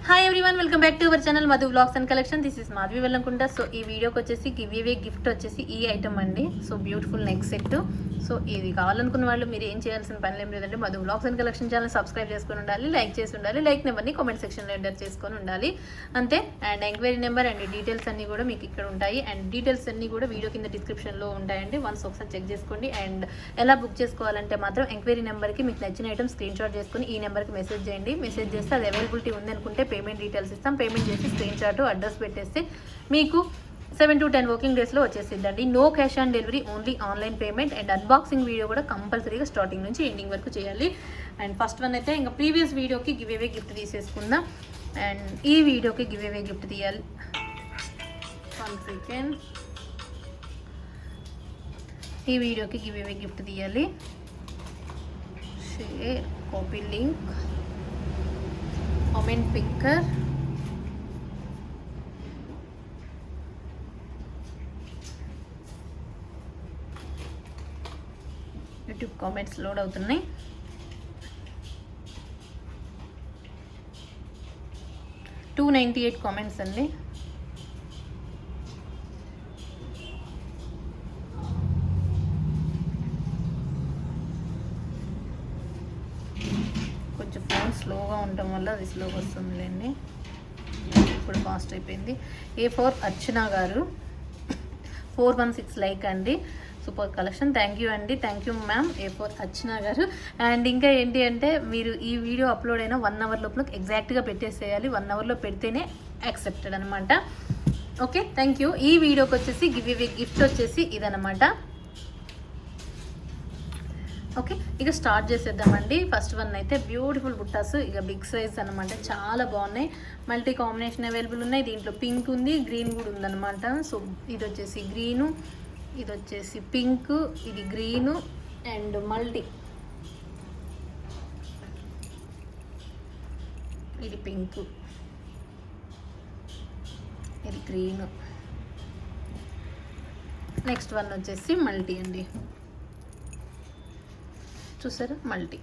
Hi everyone, welcome back to our channel Madhu vlogs and collection. This is Madhavi వెళ్ళకుండా. So ఈ వీడియోకి వచ్చేసి give away gift వచ్చేసి ఈ ఐటమ్ అండి. So beautiful neck set. So ఇది కావాలనుకున్న వాళ్ళు మీరు ఏం చేయాల్సిన పని ఏం లేదండి, Madhu vlogs and collection channel subscribe చేసుకొని ఉండాలి, లైక్ చేసి ఉండాలి, లైక్ నెంబర్ని కామెంట్ సెక్షన్లో ఎంటర్ చేసుకొని ఉండాలి అంతే. And enquiry number and details అన్నీ కూడా మీకు ఇక్కడ ఉంటాయి. అండ్ డీటెయిల్స్ అన్నీ కూడా వీడియో కింద డిస్క్రిప్షన్లో ఉంటాయండి. వన్స్ ఒకసారి చెక్ చేసుకోండి. అండ్ ఎలా బుక్ చేసుకోవాలంటే మాత్రం ఎంక్వైరీ నెంబర్కి మీకు నచ్చిన ఐటమ్ స్క్రీన్ షాట్ చేసుకుని ఈ నెంబర్కి మెసేజ్ చేయండి. మెసేజ్ చేస్తే అది అవైలబిలిటీ ఉంది అనుకుంటే పేమెంట్ డీటెయిల్స్ ఇస్తాం. పేమెంట్ చేసి స్క్రీన్ షాట్ అడ్రస్ పెట్టేస్తే మీకు 7 to 10 వర్కింగ్ డేస్లో వచ్చేసిందండి. No cash on delivery, only online payment. And unboxing video కూడా కంపల్సరీగా స్టార్టింగ్ నుంచి ఎండింగ్ వరకు చేయాలి. అండ్ ఫస్ట్ వన్ అయితే ఇంకా ప్రీవియస్ వీడియోకి గివ్ అవే గిఫ్ట్ తీసేసుకుందాం. అండ్ ఈ వీడియోకి గివ్ అవే గిఫ్ట్ తీయాలి. 1 సెకండ్. ఈ వీడియోకి గివ్ అవే గిఫ్ట్ తీయాలి. Share, copy link, comment picker, YouTube comments load అవుతున్నాయి. టూ 98 కామెంట్స్ అండి. కొంచెం ఫోన్ స్లోగా ఉండటం వల్ల అది స్లోగా వస్తుందిలేండి. ఇప్పుడు ఫాస్ట్ అయిపోయింది. A4 అర్చన గారు 416 లైక్ అండి. సూపర్ కలెక్షన్, థ్యాంక్ యూ అండి, థ్యాంక్ యూ మ్యామ్. A4 అర్చన గారు. అండ్ ఇంకా ఏంటి అంటే మీరు ఈ వీడియో అప్లోడ్ అయిన 1 అవర్ లోపల ఎగ్జాక్ట్గా పెట్టేసేయాలి. 1 అవర్లో పెడితేనే యాక్సెప్టెడ్ అనమాట. Okay, thank you. ఈ వీడియోకి వచ్చేసి గివ్ అవే గిఫ్ట్ వచ్చేసి ఇదనమాట. ఓకే, ఇక స్టార్ట్ చేసేద్దామండి. ఫస్ట్ వన్ అయితే బ్యూటిఫుల్ బుట్టాస్, ఇక బిగ్ సైజ్ అనమాట. చాలా బాగున్నాయి. మల్టీ కాంబినేషన్ అవైలబుల్ ఉన్నాయి. దీంట్లో పింక్ ఉంది, గ్రీన్ కూడా ఉందన్నమాట. సో ఇది వచ్చేసి గ్రీను, ఇది వచ్చేసి పింక్, ఇది గ్రీను అండ్ మల్టీ, ఇది పింక్, ఇది గ్రీను. నెక్స్ట్ వన్ వచ్చేసి మల్టీ అండి. చూసారా, మల్టీ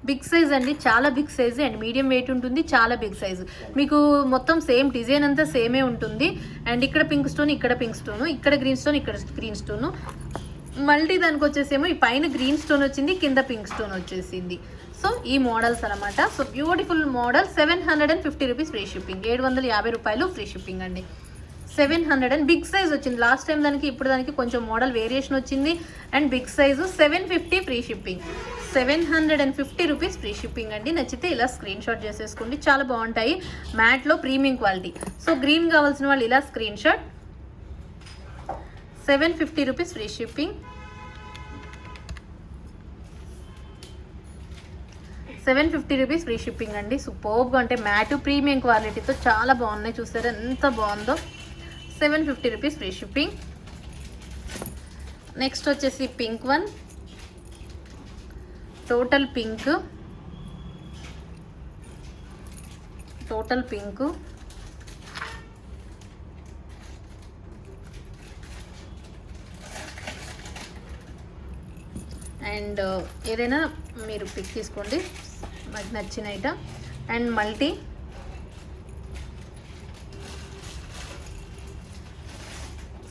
బిగ్ సైజ్ అండి, చాలా big size. And medium weight ఉంటుంది, చాలా బిగ్ సైజ్. మీకు మొత్తం సేమ్ డిజైన్ అంతా సేమే ఉంటుంది. అండ్ ఇక్కడ పింక్ స్టోన్, ఇక్కడ పింక్ స్టోను, ఇక్కడ గ్రీన్ స్టోన్, ఇక్కడ గ్రీన్ స్టోను. మల్టీ దానికి వచ్చేసేమో ఈ పైన గ్రీన్ స్టోన్ వచ్చింది, కింద పింక్ స్టోన్ వచ్చేసింది. సో ఈ మోడల్స్ అనమాట. So beautiful model. 750 rupees free shipping. 750 రూపాయలు ఫ్రీ షిప్పింగ్ అండి. 700 అండ్ బిగ్ సైజ్ వచ్చింది. లాస్ట్ టైం దానికి ఇప్పుడు దానికి కొంచెం మోడల్ వేరియేషన్ వచ్చింది. And big size 750 free shipping. 750 rupees free shipping అండి. నచ్చితే ఇలా స్క్రీన్ షాట్ చేసేసుకోండి, చాలా బాగుంటాయి. మ్యాట్లో ప్రీమియం క్వాలిటీ. సో గ్రీన్ కావాల్సిన వాళ్ళు ఇలా screen shot. 750 rupees free shipping. 750 rupees free shipping అండి. సూపర్గా అంటే మ్యాట్ ప్రీమియం క్వాలిటీతో చాలా బాగున్నాయి. చూసారా ఎంత బాగుందో. 750 రూపీస్ ఫ్రీ షిప్పింగ్. నెక్స్ట్ వచ్చేసి pink one, total pink, total pink. And ఏదైనా మీరు పిక్ తీసుకోండి నాకు నచ్చిన item. And multi,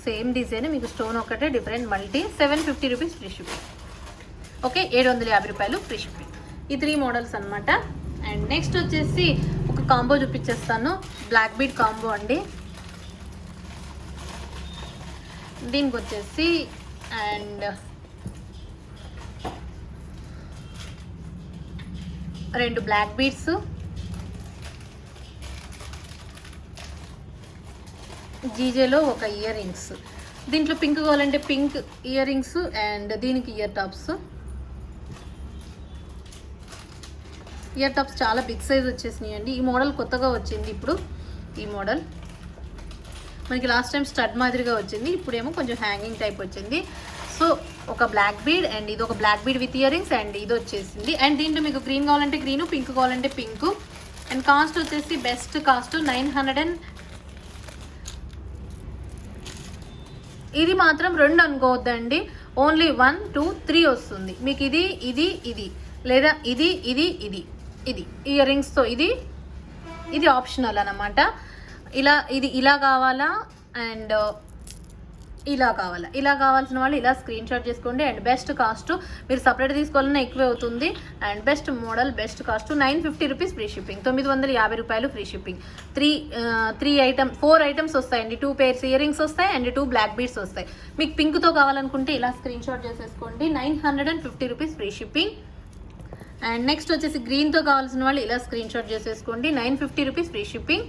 same design, మీకు స్టోన్ ఒకటే different. Multi 750 rupees free shipping. Okay, 750 రూపాయలు ఫ్రీ షిప్పింగ్. ఈ 3 మోడల్స్ అనమాట. అండ్ నెక్స్ట్ వచ్చేసి ఒక కాంబో చూపించేస్తాను. బ్లాక్ బీడ్ కాంబో అండి. దీనికి వచ్చేసి అండ్ 2 బ్లాక్ బీడ్స్, జీజేలో ఒక ఇయర్ రింగ్స్. దీంట్లో పింక్ కావాలంటే పింక్ ఇయర్ రింగ్స్ అండ్ దీనికి ఇయర్ టాప్స్. ఇయర్ టాప్స్ చాలా బిగ్ సైజ్ వచ్చేసినాయి అండి. ఈ మోడల్ కొత్తగా వచ్చింది ఇప్పుడు. ఈ మోడల్ మనకి లాస్ట్ టైం స్టడ్ మాదిరిగా వచ్చింది, ఇప్పుడేమో కొంచెం హ్యాంగింగ్ టైప్ వచ్చింది. సో ఒక బ్లాక్ బీడ్ అండ్ ఇది ఒక black bead with earrings and ఇది వచ్చేసింది. అండ్ దీంట్లో మీకు గ్రీన్ కావాలంటే గ్రీను, పింక్ కావాలంటే పింక్. అండ్ కాస్ట్ వచ్చేసి బెస్ట్ కాస్ట్ 900. ఇది మాత్రం 2 అనుకోవద్దండి, ఓన్లీ 1 2 3 వస్తుంది మీకు. ఇది ఇది ఇది లేదా ఇది ఇది ఇది ఇది ఇయర్ రింగ్స్తో ఇది ఇది ఆప్షనల్ అన్నమాట. ఇలా కావాలా అండ్ ఇలా కావాలా, ఇలా కావాల్సిన వాళ్ళు ఇలా స్క్రీన్ షాట్ చేసుకోండి. అండ్ బెస్ట్ కాస్ట్ మీరు సపరేట్ తీసుకోవాలన్నా ఎక్కువే అవుతుంది. And best model best cost 950 rupees free shipping, 950 రూపాయలు ఫ్రీ షిప్పింగ్. 4 ఐటమ్స్ వస్తాయండి. 2 pairs ఇయర్ రింగ్స్ వస్తాయి అండ్ 2 బ్లాక్ బీడ్స్ వస్తాయి. మీకు పింక్తో కావాలనుకుంటే ఇలా స్క్రీన్ షాట్ చేసేసుకోండి. 950 rupees free shipping. And next వచ్చేసి గ్రీన్తో కావాల్సిన వాళ్ళు ఇలా స్క్రీన్ షాట్ చేసేసుకోండి. 950 రూపీస్ ఫ్రీ షిప్పింగ్.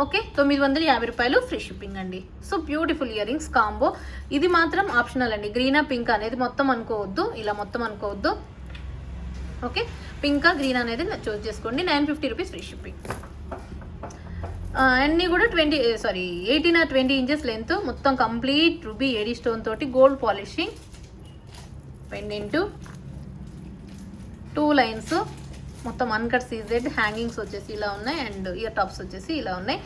ఓకే, 950 రూపాయలు ఫ్రీ షిప్పింగ్ అండి. So beautiful ear rings combo. ఇది మాత్రం ఆప్షనల్ అండి. గ్రీనా పింక్ అనేది మొత్తం అనుకోవద్దు, ఇలా మొత్తం అనుకోవద్దు. ఓకే, పింకా గ్రీన్ అనేది చూస్ చేసుకోండి. 950 రూపీస్ ఫ్రీ షిప్పింగ్. అన్నీ కూడా 18 or 20 ఇంచెస్ లెంత్, మొత్తం కంప్లీట్ రూబీ ఏడీ స్టోన్ తోటి గోల్డ్ పాలిషింగ్, పెండెంట్ 2 లైన్స్, మొత్తం అన్కట్ సీజెడ్ హ్యాంగింగ్స్ వచ్చేసి ఇలా ఉన్నాయి అండ్ ఇయర్ టాప్స్ వచ్చేసి ఇలా ఉన్నాయి.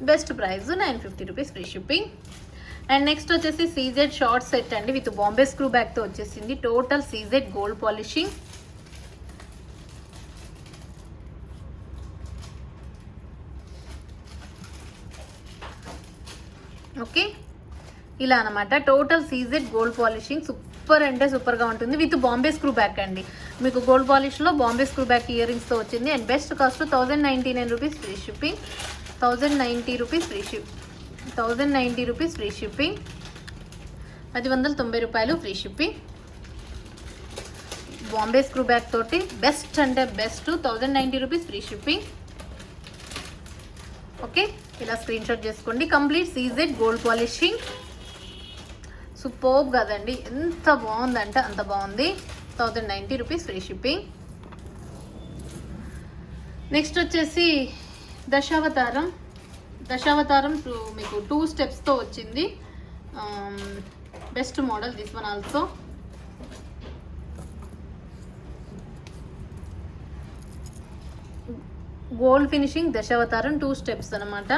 Best price 950 rupees free shipping. And next వచ్చేసి సీజెడ్ షార్ట్ సెట్ అండి విత్ బాంబే స్క్రూ బ్యాగ్తో వచ్చేసింది. Total CZ gold polishing. Okay, ఇలా అనమాట. Total CZ gold polishing super అంటే సూపర్గా ఉంటుంది విత్ బాంబే స్క్రూ బ్యాక్ అండి. మీకు gold పాలిష్లో Bombay screw back year రింగ్స్తో వచ్చింది. And best cost 1099 rupees free shipping. 1090 rupees free 1090 rupees free shipping. 1090 రూపాయలు free shipping. Bombay screw back తోటి బెస్ట్ అంటే best 1090 rupees free shipping. Okay, ఇలా స్క్రీన్ షాట్ చేసుకోండి. Complete CZ gold polishing. Superb కదండి, ఎంత బాగుందంటే అంత బాగుంది. 1090 రూపీస్ ఫ్రీ షిప్పింగ్. నెక్స్ట్ వచ్చేసి దశావతారం మీకు 2 స్టెప్స్తో వచ్చింది. Best model this one also. Gold finishing దశావతారం 2 స్టెప్స్ అనమాట.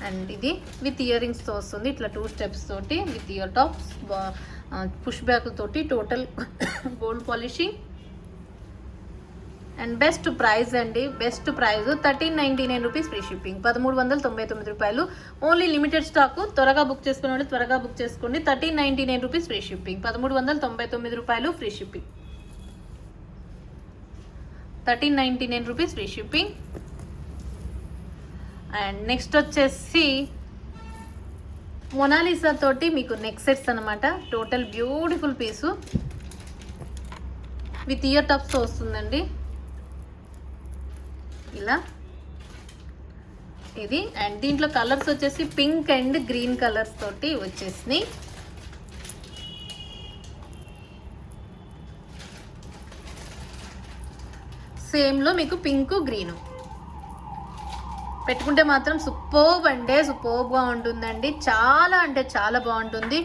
అండ్ ఇది విత్ ఇయర్ రింగ్స్తో వస్తుంది. ఇట్లా 2 స్టెప్స్ తోటి with ear tops, push back తోటి total gold polishing. And best price అండి, best price 1399 rupees free shipping. 1399 రూపాయలు. Only limited stock. త్వరగా బుక్ చేసుకునే వాళ్ళు త్వరగా బుక్ చేసుకోండి. 1399 రూపీస్ ఫ్రీ షిప్పింగ్. 1399 రూపాయలు free shipping. 1399 rupees free shipping. And next వచ్చేసి మొనాలిసా తోటి మీకు నెక్ సెట్స్ అనమాట. Total beautiful piece with ear టాప్స్తో వస్తుందండి. ఇలా ఇది. అండ్ దీంట్లో కలర్స్ వచ్చేసి పింక్ అండ్ గ్రీన్ కలర్స్ తోటి వచ్చేసినాయి. సేమ్లో మీకు పింక్ గ్రీను పెట్టుకుంటే మాత్రం సూపర్బ్ అంటే సూపర్బ్గా ఉంటుందండి. చాలా అంటే చాలా బాగుంటుంది.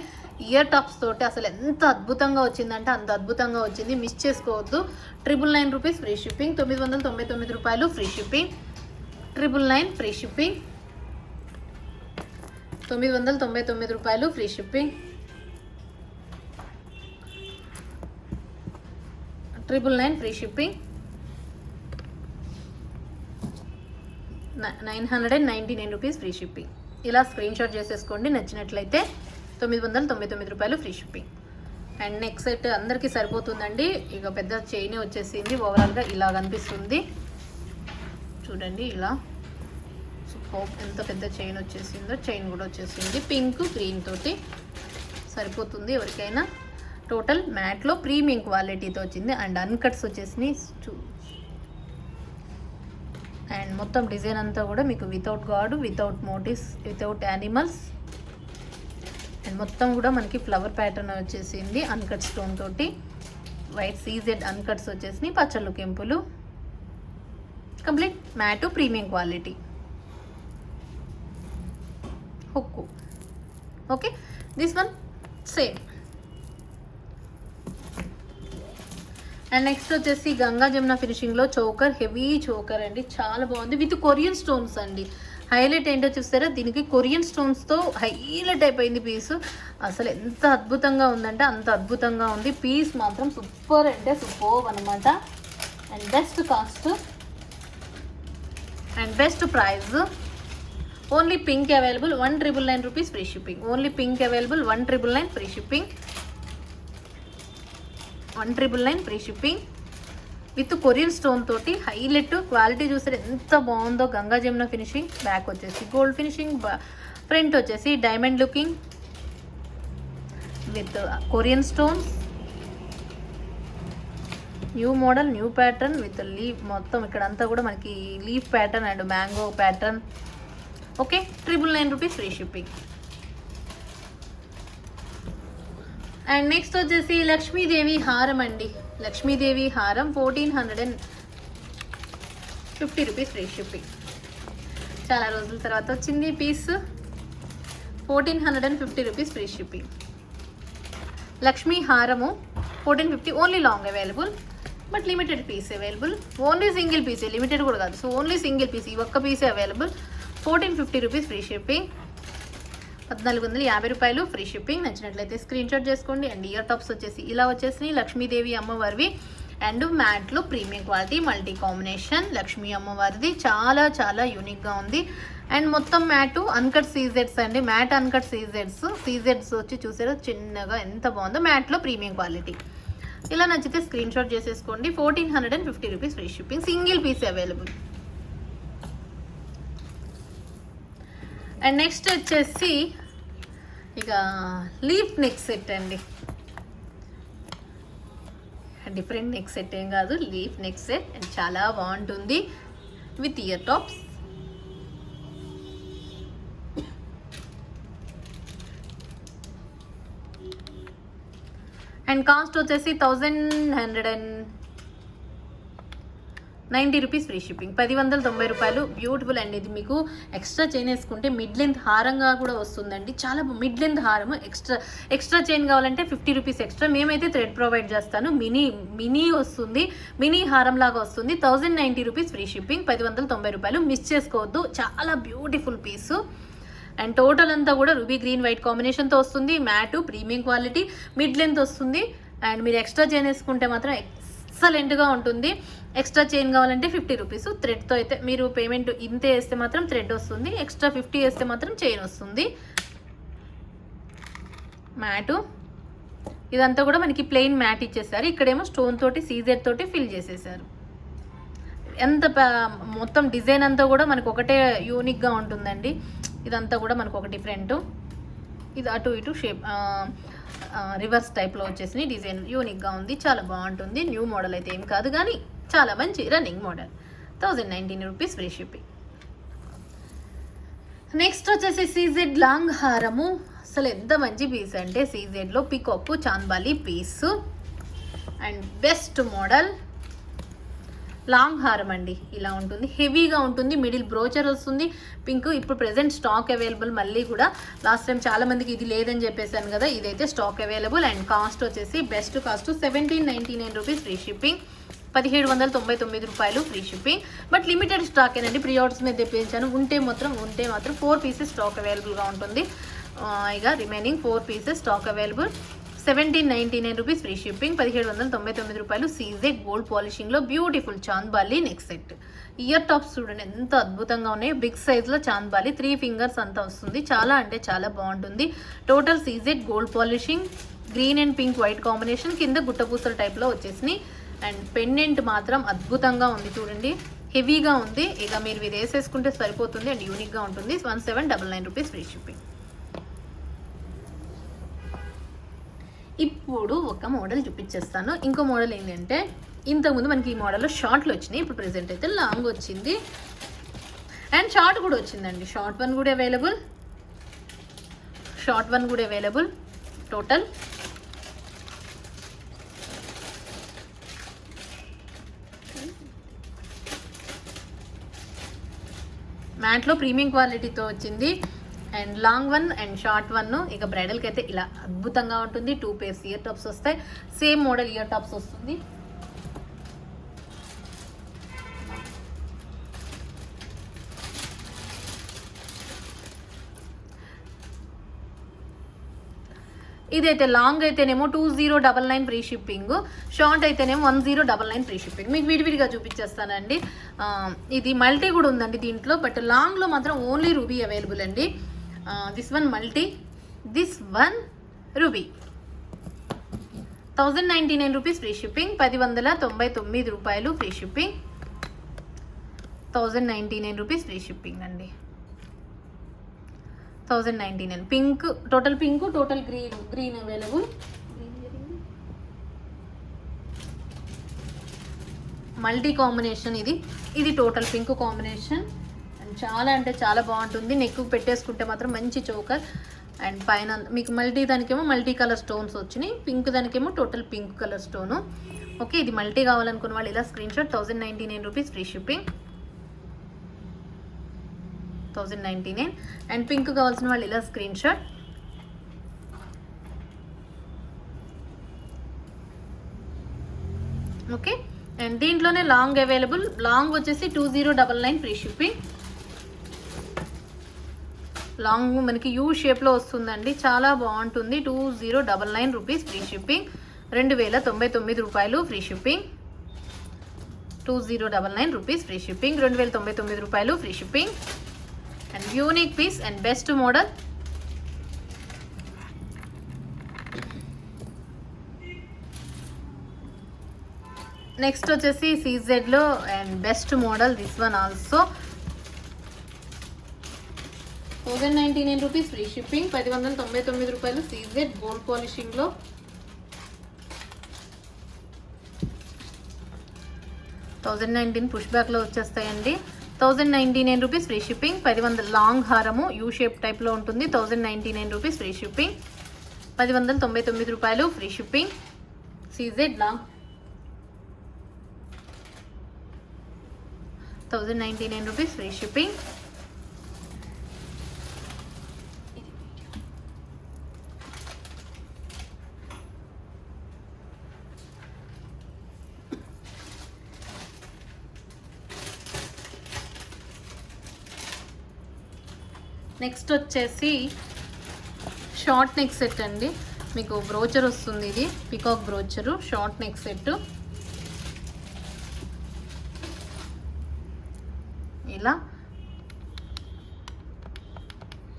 ఇయర్ టాప్స్ తోటి అసలు ఎంత అద్భుతంగా వచ్చిందంటే అంత అద్భుతంగా వచ్చింది. మిస్ చేసుకోవద్దు. 999 రూపీస్ ఫ్రీ షిప్పింగ్. 999 రూపాయలు ఫ్రీ షిప్పింగ్. 999 free shipping. 999 రూపాయలు free shipping. 999 free shipping. 999 rupees free shipping. ఇలా స్క్రీన్ షాట్ చేసేసుకోండి నచ్చినట్లయితే. 999 రూపాయలు free shipping. And next set అందరికీ సరిపోతుందండి. ఇక పెద్ద చైన్ వచ్చేసింది. ఓవరాల్గా ఇలా కనిపిస్తుంది చూడండి. ఇలా సూపర్ ఎంత పెద్ద చైన్ వచ్చేసిందో. చైన్ కూడా వచ్చేసింది పింక్ గ్రీన్ తోటి సరిపోతుంది ఎవరికైనా. టోటల్ మ్యాట్లో ప్రీమియం క్వాలిటీతో వచ్చింది. అండ్ అన్కట్స్ వచ్చేసినాయి. అండ్ మొత్తం డిజైన్ అంతా కూడా మీకు without God, without motives, without animals. And మొత్తం కూడా మనకి ఫ్లవర్ ప్యాటర్న్ వచ్చేసింది అన్కట్ స్టోన్ తోటి. వైట్ సీజెడ్ అన్కట్స్ వచ్చేసినాయి. పచ్చళ్ళు కెంపులు. Complete matte premium quality. Hook. Okay, this one same. And next వచ్చేసి గంగా జమున ఫినిషింగ్లో చోకర్, హెవీ చోకర్ అండి. చాలా బాగుంది విత్ కొరియన్ స్టోన్స్ అండి. హైలైట్ ఏంటో చూస్తారా, దీనికి కొరియన్ స్టోన్స్తో హైలైట్ అయిపోయింది పీస్. అసలు ఎంత అద్భుతంగా ఉందంటే అంత అద్భుతంగా ఉంది. పీస్ మాత్రం సూపర్ అంటే సూపర్ అనమాట. And best cost and best price. Only pink available 1,999 rupees free shipping. Only pink available 1,999 free shipping. 1,999 free shipping with Korean stone తోటి హైలైట్ క్వాలిటీ చూసారు ఎంత బాగుందో. గంగా జమున ఫినిషింగ్, బ్యాక్ వచ్చేసి గోల్డ్ ఫినిషింగ్, ఫ్రంట్ వచ్చేసి diamond looking with Korean stones. New model, new pattern with leaf. మొత్తం ఇక్కడంతా కూడా మనకి leaf pattern and mango pattern. Okay, 999 rupees free shipping. And next వచ్చేసి లక్ష్మీదేవి హారం అండి. లక్ష్మీదేవి హారం 1,450 రూపీస్ ఫ్రీ షిప్పింగ్. చాలా రోజుల తర్వాత వచ్చింది piece. 1,450 rupees free shipping. Lakshmi హారము 1,450. Only long available but limited piece available. Only single పీసే, లిమిటెడ్ కూడా కాదు. సో ఓన్లీ సింగిల్ పీస్, ఈ ఒక్క పీసే అవైలబుల్. 1,450 rupees free shipping. 1,450 రూపాయలు ఫ్రీ షిప్పింగ్. నచ్చినట్లయితే స్క్రీన్ షాట్ చేసుకోండి. అండ్ ఇయర్ టాప్స్ వచ్చేసి ఇలా వచ్చేసి లక్ష్మీదేవి అమ్మవారివి అండ్ మ్యాట్లో premium quality multi combination. Lakshmi అమ్మవారిది చాలా చాలా యూనిక్గా ఉంది. అండ్ మొత్తం మ్యాటు అన్కట్ సీజెడ్స్ అండి. మ్యాట్ అన్కట్ సీజెడ్స్ వచ్చి చూసారో చిన్నగా ఎంత బాగుందో. మ్యాట్లో ప్రీమియం క్వాలిటీ. ఇలా నచ్చితే స్క్రీన్ షాట్ చేసేసుకోండి. 1,450 rupees free shipping. Single piece available. And next వచ్చేసి ఇక లీఫ్ నెక్ సెట్ అండి. డిఫరెంట్ నెక్ సెట్ ఏం కాదు, లీఫ్ నెక్ సెట్. అండ్ చాలా బాగుంటుంది with ear tops. And cost వచ్చేసి 1,190 రూపీస్ ఫ్రీ షిప్పింగ్. 1,190 రూపాయలు. బ్యూటిఫుల్ అండి. ఇది మీకు ఎక్స్ట్రా చైన్ వేసుకుంటే మిడ్ లెంత్ హారంగా కూడా వస్తుందండి. చాలా మిడ్ లెంత్ హారం. ఎక్స్ట్రా చైన్ కావాలంటే 50 రూపీస్ ఎక్స్ట్రా. మేమైతే థ్రెడ్ ప్రొవైడ్ చేస్తాను. మినీ వస్తుంది, మినీ హారం లాగా వస్తుంది. 1,090 రూపీస్ ఫ్రీ షిప్పింగ్. 1,190 రూపాయలు. మిస్ చేసుకోవద్దు. చాలా బ్యూటిఫుల్ పీసు. అండ్ టోటల్ అంతా కూడా రూబీ గ్రీన్ వైట్ కాంబినేషన్తో వస్తుంది. Mat premium quality mid length వస్తుంది. అండ్ మీరు ఎక్స్ట్రా చైన్ వేసుకుంటే మాత్రం ఎక్సలెంట్గా ఉంటుంది. ఎక్స్ట్రా చైన్ కావాలంటే 50 రూపీస్. థ్రెడ్తో అయితే మీరు పేమెంట్ ఇంతే వేస్తే మాత్రం థ్రెడ్ వస్తుంది. ఎక్స్ట్రా 50 వేస్తే మాత్రం చైన్ వస్తుంది. మ్యాటు ఇదంతా కూడా మనకి ప్లెయిన్ మ్యాట్ ఇచ్చేసారు. ఇక్కడేమో స్టోన్ తోటి సీజర్ తోటి ఫిల్ చేసేసారు. ఎంత మొత్తం డిజైన్ అంతా కూడా మనకు ఒకటే యూనిక్గా ఉంటుందండి. ఇదంతా కూడా మనకు ఒక డిఫరెంట్. ఇది అటు ఇటు షేప్ రివర్స్ టైప్లో వచ్చేసి డిజైన్ యూనిక్గా ఉంది. చాలా బాగుంటుంది. న్యూ మోడల్ అయితే ఏం కాదు కానీ చాలా మంచి running model. 1,019 rupees free shipping. Next వచ్చేసి సీజెడ్ లాంగ్ హారము. అసలు ఎంత మంచి పీస్ అంటే సీజెడ్లో peacock chandbali piece and best model long హారం అండి. ఇలా ఉంటుంది, హెవీగా ఉంటుంది. మిడిల్ బ్రోచర్ వస్తుంది పింక్. ఇప్పుడు ప్రెసెంట్ స్టాక్ అవైలబుల్. మళ్ళీ కూడా లాస్ట్ టైం చాలా మందికి ఇది లేదని చెప్పేసాను కదా, ఇదైతే స్టాక్ అవైలబుల్. అండ్ కాస్ట్ వచ్చేసి best cost 1,799 rupees free shipping. 1,799 రూపాయలు free shipping. But limited stock ఏనండి. ప్రీ ఆర్డర్స్ మీద తెప్పించాను. ఉంటే మాత్రం 4 పీసెస్ స్టాక్ అవైలబుల్గా ఉంటుంది. ఇక remaining 4 pieces stock available. 1,799 rupees free shipping. 1,799 రూపాయలు. సీజెడ్ గోల్డ్ పాలిషింగ్లో beautiful chandbali neck set. Ear tops చూడండి ఎంత అద్భుతంగా ఉన్నాయి. బిగ్ సైజ్లో చాంద్బాలి 3 ఫింగర్స్ అంతా వస్తుంది. చాలా అంటే చాలా బాగుంటుంది. Total CZ gold polishing. Green and pink white combination. కింద గుట్టపూసల టైప్లో వచ్చేసినాయి. అండ్ పెండెంట్ మాత్రం అద్భుతంగా ఉంది చూడండి. హెవీగా ఉంది. ఇక మీరు ఇది వేసేసుకుంటే సరిపోతుంది. అండ్ యూనిక్గా ఉంటుంది. 1,799 రూపీస్ ఫ్రీ షిప్పింగ్. ఇప్పుడు ఒక మోడల్ చూపించేస్తాను. ఇంకో మోడల్ ఏంటంటే ఇంతకుముందు మనకి ఈ మోడల్లో షార్ట్లు వచ్చినాయి. ఇప్పుడు ప్రెజెంట్ అయితే లాంగ్ వచ్చింది అండ్ షార్ట్ కూడా వచ్చిందండి. షార్ట్ వన్ కూడా అవైలబుల్. టోటల్ మ్యాట్లో ప్రీమియం క్వాలిటీతో వచ్చింది. And long one and short one. ఇక బ్రైడల్కి అయితే ఇలా అద్భుతంగా ఉంటుంది. 2 pairs ఇయర్ టాప్స్ వస్తాయి. సేమ్ మోడల్ ఇయర్ టాప్స్ వస్తుంది. ఇదైతే లాంగ్ అయితేనేమో 2099 ఫ్రీ షిప్పింగ్, షార్ట్ అయితేనేమో 1099 ఫ్రీ షిప్పింగ్. మీకు విడివిడిగా చూపించేస్తానండి. ఇది మల్టీ కూడా ఉందండి దీంట్లో, బట్ లాంగ్లో మాత్రం ఓన్లీ రూబీ అవైలబుల్ అండి. This one multi, this one ruby. 1099 rupees free shipping, 1099 రూపాయలు free shipping. 1099 rupees free shipping అండి. 1099 pink, total pink, total green available. Multi combination ఇది టోటల్ పింక్ కాంబినేషన్. అండ్ చాలా అంటే చాలా బాగుంటుంది. నెక్ పెట్టేసుకుంటే మాత్రం మంచి చోకర్. అండ్ పైన మీకు మల్టీ దానికేమో మల్టీ కలర్ స్టోన్స్ వచ్చినాయి, పింక్ దానికేమో total pink colour stone. Okay, ఇది మల్టీ కావాలనుకున్న వాళ్ళు ఇలా screen shot. 1099 rupees free shipping. 1099. And pink కావాల్సిన వాళ్ళు ఇలా స్క్రీన్ షాట్. ఓకే, అండ్ దీంట్లోనే లాంగ్ అవైలబుల్. లాంగ్ వచ్చేసి 2099 ఫ్రీ షిప్పింగ్. లాంగ్ మనకి యూ షేప్లో వస్తుందండి, చాలా బాగుంటుంది. 2099 రూపీస్ ఫ్రీ షిప్పింగ్. 2099 రూపాయలు free shipping. 2099 rupees free shipping. 2099 రూపాయలు free shipping. And unique piece and best model. Next వచ్చేసి CZలో and best model, this one also 1099 rupees free shipping. 1099 రూపాయలు. CZ gold పాలిషింగ్లో. $1019 పుష్ బ్యాక్లో వచ్చేస్తాయండి. 1099 రూపీస్ ఫ్రీ షిప్పింగ్. 1000 లాంగ్ హారము U shape టైప్లో ఉంటుంది. 1099 rupees free shipping. 1099 రూపాయలు free shipping. CZ long 1099 rupees free shipping. Next వచ్చేసి షార్ట్ నెక్ సెట్ అండి. మీకు బ్రోచర్ వస్తుంది, ఇది peacock brochure, short neck set. ఇలా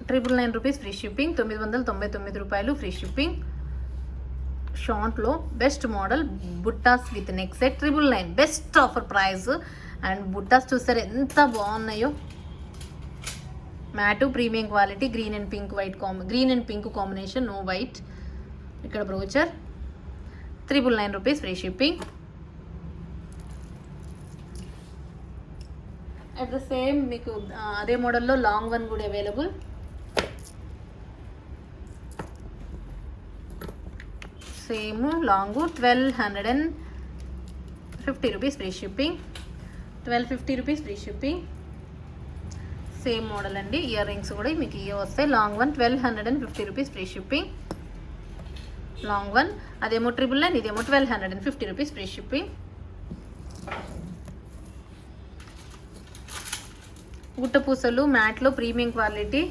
999 రూపీస్ ఫ్రీ షిప్పింగ్. 999 రూపాయలు ఫ్రీ షిప్పింగ్. షార్ట్లో బెస్ట్ మోడల్ బుట్టాస్ with neck set 999 best offer price. And బుట్టాస్ చూస్తారు ఎంత బాగున్నాయో. Matte premium quality, green and pink combination, no white. ఇక్కడ brochure 999 rupees free shipping. At the same మీకు అదే మోడల్లో లాంగ్ వన్ కూడా available. Same long 1250 rupees free shipping. 1250 rupees free shipping. Same model అండి. ఇయర్ రింగ్స్ కూడా మీకు ఇవే వస్తాయి. Long one 1250 rupees free shipping. Long one అదేమో 999, ఇదేమో 1250 రూపీస్ ఫ్రీ షిప్పింగ్. గుట్టపూసలు మ్యాట్లో ప్రీమియం క్వాలిటీ,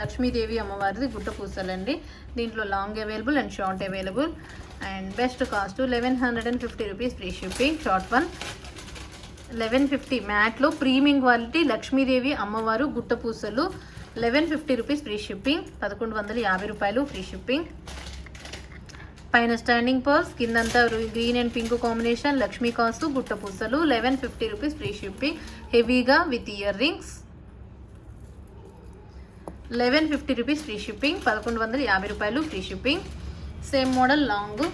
లక్ష్మీదేవి అమ్మవారిది గుట్టపూసలు అండి. దీంట్లో long available and short available. And best cost 1150 rupees free shipping. Short one 1150 మ్యాట్లో ప్రీమియం క్వాలిటీ లక్ష్మీదేవి అమ్మవారు గుట్టపూసలు 1150 రూపీస్ ఫ్రీ షిప్పింగ్. 1150 రూపాయలు ఫ్రీ షిప్పింగ్. పైన స్టాండింగ్ పర్స్, కిందంతా green and pink combination, Lakshmi కాసు, గుట్టపూసలు 1150 రూపీస్ ఫ్రీ షిప్పింగ్. హెవీగా with earrings 1150 rupees free shipping. 1150 రూపాయలు free shipping. Same model long.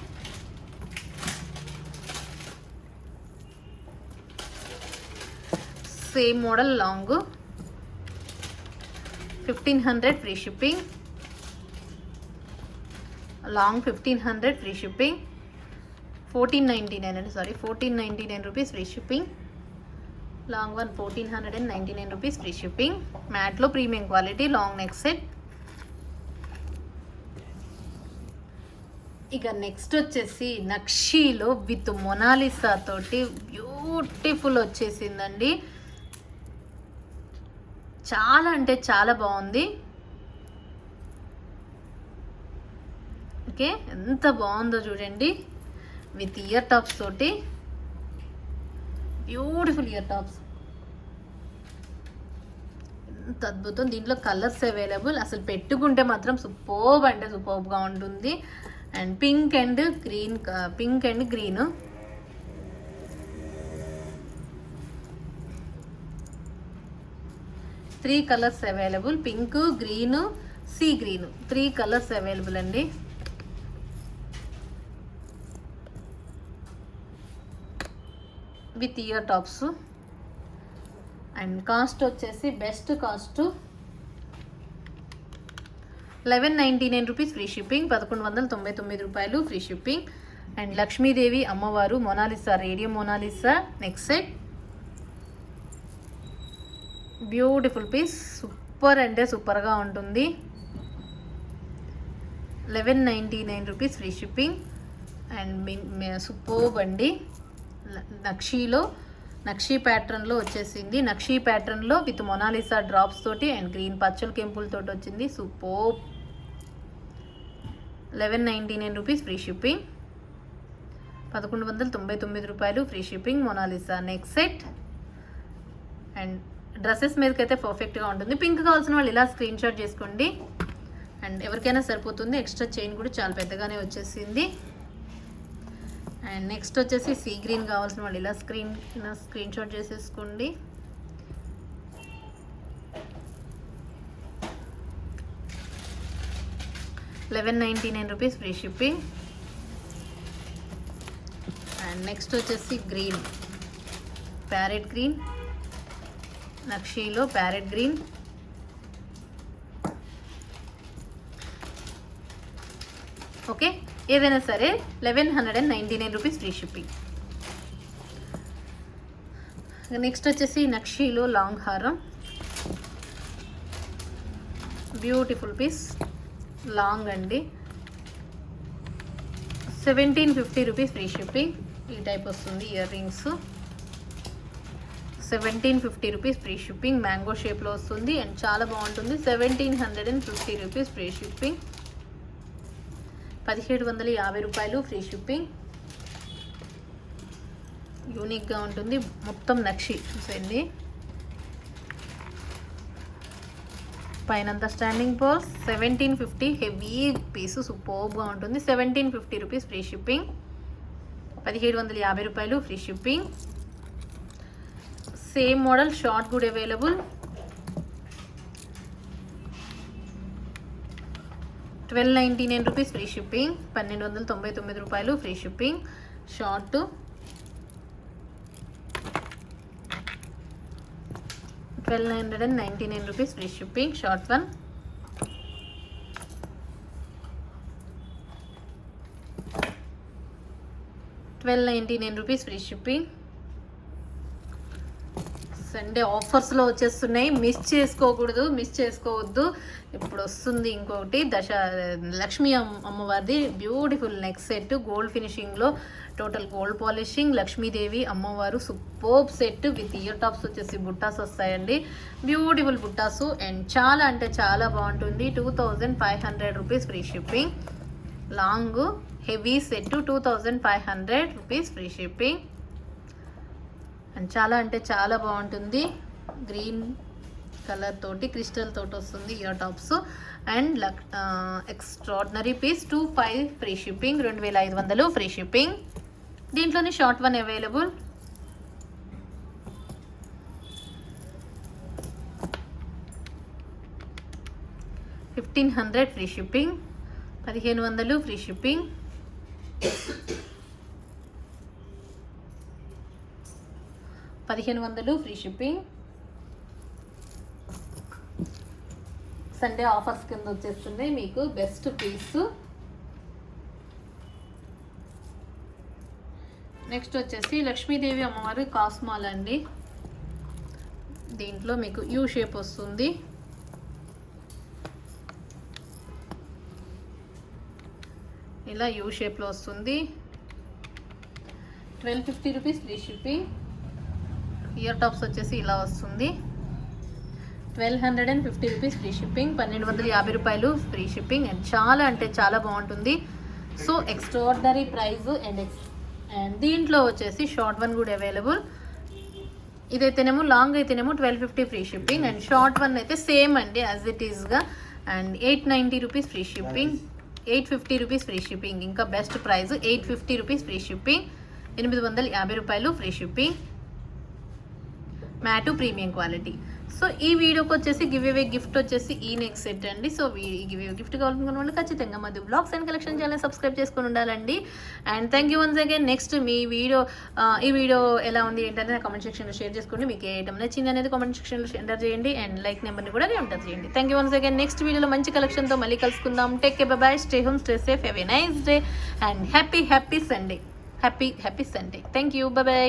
Same model long 1500 free shipping. Long 1500 free shipping. 1499 అండి, sorry 1499 rupees free shipping. Long one 1499 rupees free shipping. మ్యాట్లో premium quality long neck set. ఇక next వచ్చేసి నక్షీలో with Mona Lisa తోటి beautiful వచ్చేసిందండి. చాలా అంటే చాలా బాగుంది. ఓకే, ఓకే, ఎంత బాగుందో చూడండి, విత్ ఇయర్ టాప్స్ తోటి, బ్యూటిఫుల్ ఇయర్ టాప్స్, ఎంత అద్భుతం. దీంట్లో కలర్స్ అవైలబుల్, అసలు పెట్టుకుంటే మాత్రం సూపర్బ్ అంటే సూపర్బ్గా ఉంటుంది. And pink and green, 3 colours available, pink, green, sea green, 3 colours available అండి. With ear tops. And cost వచ్చేసి best cost 1199 rupees free shipping, 1199 రూపాయలు ఫ్రీ షిప్పింగ్. అండ్ లక్ష్మీదేవి అమ్మవారు Mona Lisa, radium Mona Lisa neck set, beautiful piece, super అంటే సూపర్గా ఉంటుంది. 1199 rupees free shipping. And superb అండి, నక్షీ ప్యాటర్న్లో వచ్చేసింది, నక్షీ ప్యాటర్న్లో విత్ మొనాలిసా డ్రాప్స్ తోటి అండ్ గ్రీన్ పచ్చల కెంపుల్ తోటి వచ్చింది. సూపర్బ్. 1199 రూపీస్ ఫ్రీ షిప్పింగ్, 1199 రూపాయలు free shipping. Mona Lisa neck set. And dresses మీదకైతే పర్ఫెక్ట్గా ఉంటుంది. పింక్ కావాల్సిన వాళ్ళు ఇలా స్క్రీన్ షాట్ చేసుకోండి. అండ్ ఎవరికైనా సరిపోతుంది. ఎక్స్ట్రా చైన్ కూడా చాలా పెద్దగానే వచ్చేసింది. అండ్ నెక్స్ట్ వచ్చేసి సీ గ్రీన్ కావాల్సిన వాళ్ళు ఇలా స్క్రీన్ షాట్ చేసేసుకోండి. ₹1199 ఫ్రీ షిప్పింగ్. అండ్ నెక్స్ట్ వచ్చేసి గ్రీన్, ప్యారెట్ గ్రీన్, నక్షీలో ప్యారెట్ గ్రీన్. ఓకే, ఏదైనా సరే 1199 రూపీస్ ఫ్రీ షిప్పింగ్. నెక్స్ట్ వచ్చేసి నక్షీలో లాంగ్ హారం, బ్యూటిఫుల్ పీస్, లాంగ్ అండి, 1750 రూపీస్ ఫ్రీ షిప్పింగ్. ఈ టైప్ వస్తుంది earrings, 1750 rupees free shipping. Mango షేప్లో వస్తుంది అండ్ చాలా బాగుంటుంది. 1750 రూపీస్ ఫ్రీ షిప్పింగ్, 1750 రూపాయలు ఫ్రీ షిప్పింగ్. యూనిక్గా ఉంటుంది, మొత్తం నక్షి చూసేయండి, పైనంతా స్టాండింగ్ పర్స్. 1750 హెవీ పీసు, సూపర్గా ఉంటుంది. 1750 రూపీస్ ఫ్రీ షిప్పింగ్, 1750 రూపాయలు free shipping. Same model short కూడా అవైలబుల్, 1299 రూపీస్ ఫ్రీ షిప్పింగ్, 1299 రూపాయలు free shipping. Short 1299 rupees free shipping. Short one 1299 rupees free shipping. Sunday ఆఫర్స్లో వచ్చేస్తున్నాయి, మిస్ చేసుకోవద్దు. ఇప్పుడు వస్తుంది ఇంకొకటి లక్ష్మీ అమ్మవారిది బ్యూటిఫుల్ నెక్ సెట్, గోల్డ్ ఫినిషింగ్లో, టోటల్ గోల్డ్ పాలిషింగ్, లక్ష్మీదేవి అమ్మవారు superb set with ear tops వచ్చేసి బుట్టాస్ వస్తాయండి, బ్యూటిఫుల్ బుట్టాసు. అండ్ చాలా అంటే చాలా బాగుంటుంది. 2500 rupees free shipping. Long heavy set 2500 rupees free shipping. And చాలా అంటే చాలా బాగుంటుంది. గ్రీన్ కలర్ తోటి క్రిస్టల్ తోటి వస్తుంది ear tops. And extraordinary piece 25 free shipping, 2500 free shipping. దీంట్లోనే short one available. $1500 free shipping, 1500 free shipping. $1500 free shipping. Sunday offers కింద వచ్చేస్తుంది మీకు బెస్ట్ పీస్. నెక్స్ట్ వచ్చేసి లక్ష్మీదేవి అమ్మవారి కాస్మాల్ అండి. దీంట్లో మీకు యూ షేప్ వస్తుంది. ఇలా యూ షేప్లో వస్తుంది. 1250 rupees free shipping. Year tops వచ్చేసి ఇలా వస్తుంది. 1250 రూపీస్ ఫ్రీ షిప్పింగ్, 1250 రూపాయలు ఫ్రీ షిప్పింగ్. అండ్ చాలా అంటే చాలా బాగుంటుంది. సో ఎక్స్ట్రాడినరీ ప్రైస్ అండ్ దీంట్లో వచ్చేసి షార్ట్ వన్ కూడా అవైలబుల్. ఇదైతేనేమో లాంగ్ అయితేనేమో 1250 free shipping and short one అయితే సేమ్ అండి యాజ్ ఇట్ ఈస్గా. And 890 rupees free shipping, 850 rupees free shipping. ఇంకా best price 850 rupees free shipping, 850 రూపాయలు free shipping, matte premium quality. So ఈ వీడియోకి వచ్చేసి గివ్ అవే గిఫ్ట్ వచ్చేసి ఈ నెక్ సెట్ అండి. సో ఈ గివ్ అవే గిఫ్ట్ కావాలనుకున్న వాళ్ళు ఖచ్చితంగా Madhu blogs and collection channel subscribe చేసుకొని ఉండాలండి. And thank you once again. Next మీ ఈ వీడియో ఎలా ఉంది ఏంటంటే కామెంట్ సెక్షన్లో షేర్ చేసుకోండి. మీకు ఏ ఐటమ్ నచ్చింది అనేది కామెంట్ సెక్షన్లో ఎంటర్ చేయండి అండ్ లైక్ నెంబర్ని కూడా ఎంటర్ చేయండి. Thank you once again. Next వీడియోలో మంచి కలెక్షన్తో మళ్ళీ కలుసుకుందాం. Take care, by, stay home, stay safe, have a nice day and happy Sunday. Happy Sunday. Thank you, by.